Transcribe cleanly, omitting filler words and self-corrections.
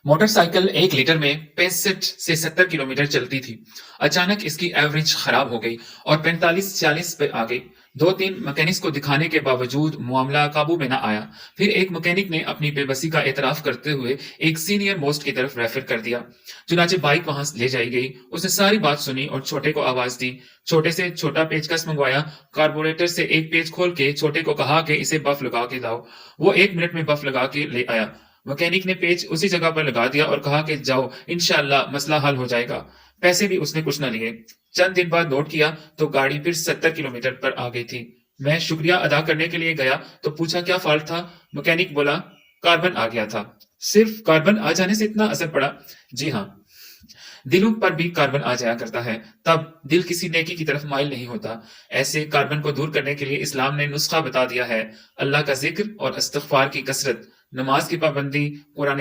Motorcycle 1 litre में 65 से 70 kilometre चलती थी। अचानक इसकी एवरेज खराब हो गई और 45-40 पे आ गई। 2-3 मैकेनिक्स को दिखाने के बावजूद मामला काबू में न आया। फिर एक मैकेनिक ने अपनी बेबसी का एतराफ करते हुए एक सीनियर मोस्ट की तरफ रेफर कर दिया। चुनाचे बाइक वहां ले जाई गई। उसने सारी बात सुनी और छोटे को आवाज दी। छोटे से छोटा पेचकस मंगवाया। कार्बोरेटर से एक पेच खोल के छोटे को कहा कि इसे बफ लगा के लाओ। वो 1 मिनट में बफ लगा के ले आया। मैकेनिक ने पेच उसी जगह पर लगा दिया और कहा कि जाओ, इंशाल्लाह मसला हल हो जाएगा। पैसे भी उसने कुछ न लिए। चंद दिन बाद नोट किया तो गाड़ी फिर 70 किलोमीटर पर आ गई थी। मैं शुक्रिया अदा करने के लिए गया तो पूछा क्या फॉल्ट था। मैकेनिक बोला कार्बन आ गया था। सिर्फ कार्बन आ जाने से इतना असर पड़ा? जी हाँ, दिलों पर भी कार्बन आ जाया करता है, तब दिल किसी नेकी की तरफ माइल नहीं होता। ऐसे कार्बन को दूर करने के लिए इस्लाम ने नुस्खा बता दिया है। अल्लाह का जिक्र और इस्तिग़फ़ार की कसरत, नमाज की पाबंदी, कुरान